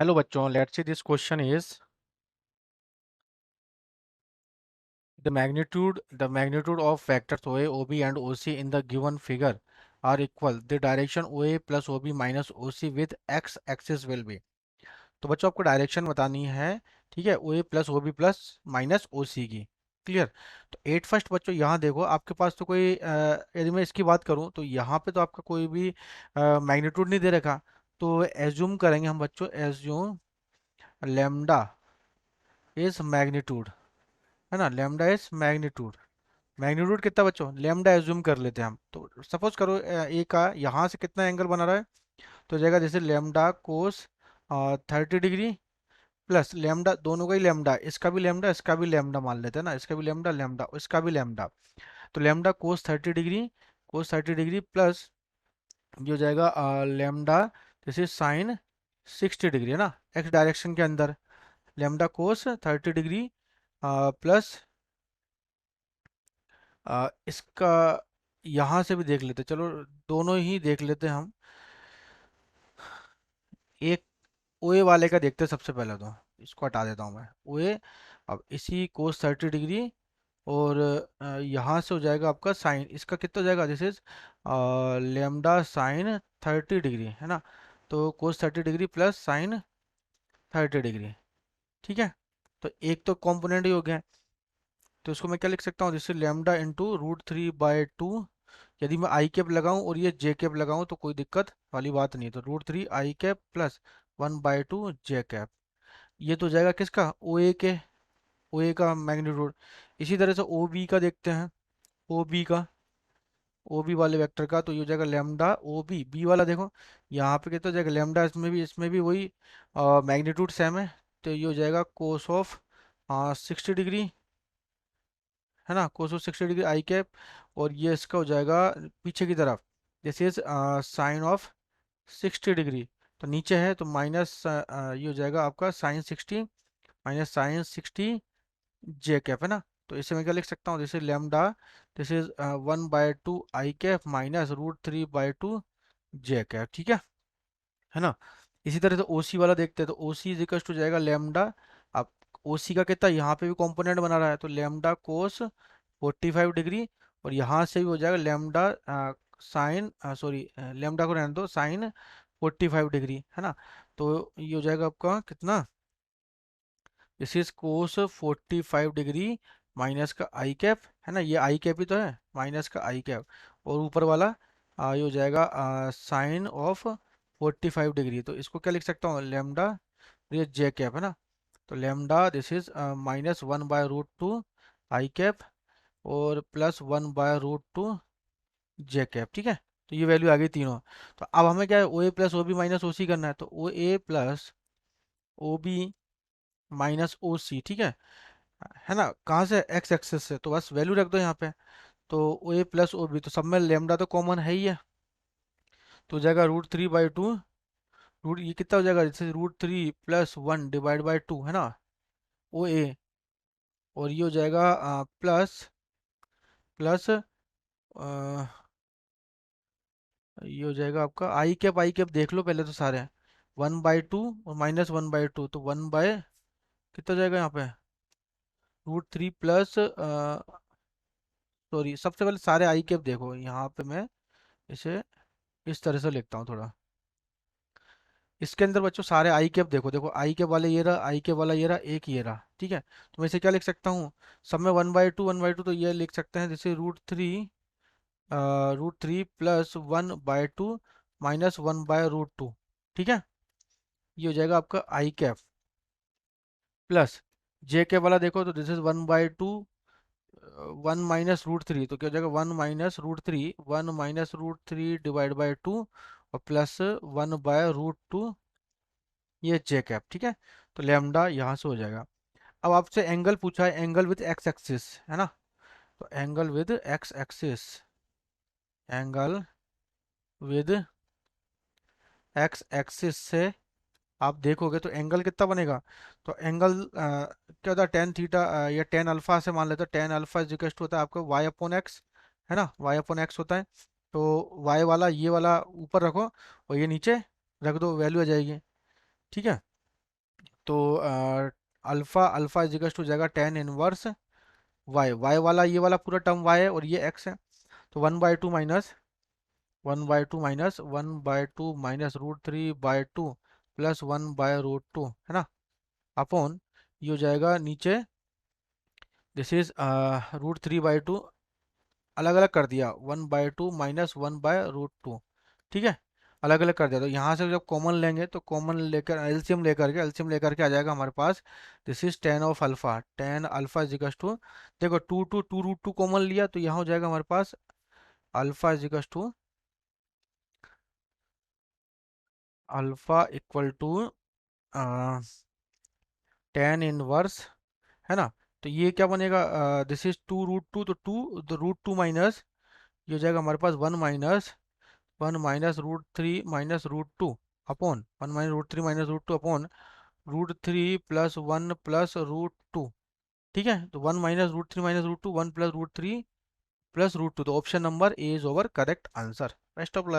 Hello बच्चों, let's see this question is the magnitude of vectors OA, OB and OC in the given figure are equal. The direction OA plus OB minus OC with x axis will be. तो बच्चों आपको direction बतानी है, ठीक है, OA plus OB plus minus OC की। Clear. तो at first बच्चों यहाँ देखो, आपके पास तो कोई यदि मैं इसकी बात करूँ तो यहाँ पे तो आपका कोई भी मैग्नीट्यूड नहीं दे रखा। तो एज्यूम करेंगे हम बच्चों, एज्यूम लेमडा इज मैग्नीट्यूड, है ना। Lambda is magnitude. मैग्नीट्यूड कितना बच्चों, लेमडा एज्यूम कर लेते हैं हम। तो सपोज करो ए का यहाँ से कितना एंगल बना रहा है, तो जाएगा जैसे लेमडा कोस 30 डिग्री प्लस लेमडा, दोनों का ही लेमडा, इसका भी लेमडा मान लेते हैं ना, इसका भी लेमडा लेमडा इसका भी लेमडा। तो लेमडा कोस 30 डिग्री प्लस ये हो जाएगा लेमडा जैसे साइन 60 डिग्री, है ना, एक्स डायरेक्शन के अंदर। लेमडा कोस 30 डिग्री प्लस इसका यहाँ से भी देख लेते, चलो दोनों ही देख लेते हैं हम। एक ओए वाले का देखते हैं सबसे पहले, तो इसको हटा देता हूँ मैं ओए। अब इसी कोस 30 डिग्री और यहाँ से हो जाएगा आपका साइन, इसका कितना हो जाएगा, this is lambda sign 30 degree, है ना। तो कोस 30 डिग्री प्लस साइन 30 डिग्री, ठीक है। तो एक तो कॉम्पोनेंट ही हो गया। तो इसको मैं क्या लिख सकता हूँ, जैसे लेमडा इंटू √3/2। यदि मैं आई कैप लगाऊं और ये जे कैप लगाऊं तो कोई दिक्कत वाली बात नहीं है। तो √3 आई कैप प्लस 1/2 जे कैप, ये तो जाएगा किसका, ओ ए का मैग्नीट्यूड। इसी तरह से ओ बी का देखते हैं, ओ बी का, ओ बी वाले वेक्टर का, तो ये हो जाएगा लेमडा ओ बी, बी वाला देखो यहाँ पे कितना हो जाएगा लेमडा, इसमें भी वही मैग्नीट्यूड सेम है। तो ये हो जाएगा कोस ऑफ 60 डिग्री, है ना, cos of 60 degree I cap. और ये इसका हो जाएगा पीछे की तरफ, this is sine of 60 degree. तो नीचे है तो माइनस ये हो जाएगा आपका साइन 60 माइनस साइन 60 जे कैप, है ना। तो इसे मैं क्या लिख सकता हूँ, जैसे lambda this is 1/2 I cap minus √3/2 J cap, ठीक है ना। इसी तरह से ओसी वाला देखते हैं, तो ओसी इज इक्वल टू जाएगा लेमडा। अब ओसी का कितना, यहाँ पे भी कंपोनेंट बना रहा है, तो लेमडा कोस 45 डिग्री, और यहाँ से भी हो जाएगा लेमडा साइन, सॉरी लेमडा को रहने दो, साइन 45 डिग्री, है ना। तो ये हो जाएगा आपका कितना, this is cos 45 degree minus का आई कैप, है ना, ये आई कैप ही तो है, माइनस का आई कैप, और ऊपर वाला ये हो जाएगा साइन ऑफ 45 डिग्री। तो इसको क्या लिख सकता हूँ, लेमडा, ये जे कैप, है ना। तो lambda this is -1/√2 I cap और प्लस 1/√2 जे कैप, ठीक है। तो ये वैल्यू आ गई तीनों। तो अब हमें क्या है, ओ ए plus O B minus O सी करना है, तो ओ ए plus O B minus O सी, ठीक है ना। कहाँ से, एक्स एक्सेस से, तो बस वैल्यू रख दो यहाँ पे। तो ओ ए प्लस ओ बी, तो सब में लेमडा तो कॉमन है ही है, तो हो जाएगा √3/2, रूट ये कितना हो जाएगा, जैसे √3 प्लस 1/2, है ना, ओ ए। और ये हो जाएगा प्लस प्लस ये हो जाएगा आपका आई कैप देख लो पहले तो सारे, 1/2 और -1/2, तो 1 बाय कितना हो जाएगा यहाँ पे, √3 प्लस, सॉरी सबसे पहले सारे आई कैप देखो, यहाँ पे मैं इसे इस तरह से लिखता हूँ थोड़ा। इसके अंदर बच्चों सारे आई कैप देखो, देखो आई कैप वाले ये रहा, आई कैप वाला ये रहा, एक ये रहा, ठीक है। तो मैं इसे क्या लिख सकता हूँ, सब में 1/2 तो ये लिख सकते हैं, जैसे √3 प्लस 1/2 माइनस 1/√2, ठीक है। ये हो जाएगा आपका आई कैप प्लस जे कैप वाला देखो, तो दिस इज 1/2 1 - √3, तो क्या हो जाएगा 1 - √3 डिवाइड बाई 2 और प्लस 1/√2 ये जे कैप, ठीक है। तो लेमडा यहाँ से हो जाएगा। अब आपसे एंगल पूछा है, एंगल विद एक्स एक्सिस, है ना। तो angle with x axis, angle with x axis से आप देखोगे तो एंगल कितना बनेगा। तो एंगल क्या होता है, टेन थीटा या टेन अल्फा से मान लेते हैं, tan alpha is equal to होता है आपका वाई अपॉन एक्स, है ना, वाई अपॉन एक्स होता है। तो वाई वाला ये वाला ऊपर रखो और ये नीचे रख दो, वैल्यू आ जाएगी, ठीक है। तो alpha alpha is equal to जाएगा टेन इनवर्स वाई, वाई वाला ये वाला पूरा टर्म वाई है और ये एक्स है, तो one by two minus √3/2 plus 1/√2 है ना, अपॉन ये हो जाएगा नीचे, दिस इज √3/2, अलग अलग कर दिया, 1/2 माइनस 1/√2, ठीक है, अलग अलग कर दिया। तो यहाँ से जब कॉमन लेंगे तो कॉमन लेकर एलसीएम लेकर के आ जाएगा हमारे पास, this is tan of alpha, tan alpha is equal to, देखो टू √2 कॉमन लिया तो यहाँ हो जाएगा हमारे पास alpha is equal to, alpha equal to tan inverse, है ना। तो ये क्या बनेगा, दिस इज टू√2, तो √2 माइनस, ये हो जाएगा हमारे पास one minus √3 minus √2 upon, √3 plus 1 plus √2, ठीक है। तो one minus √3 minus √2, 1 plus √3 plus √2, तो option number A is over correct answer. Best of luck.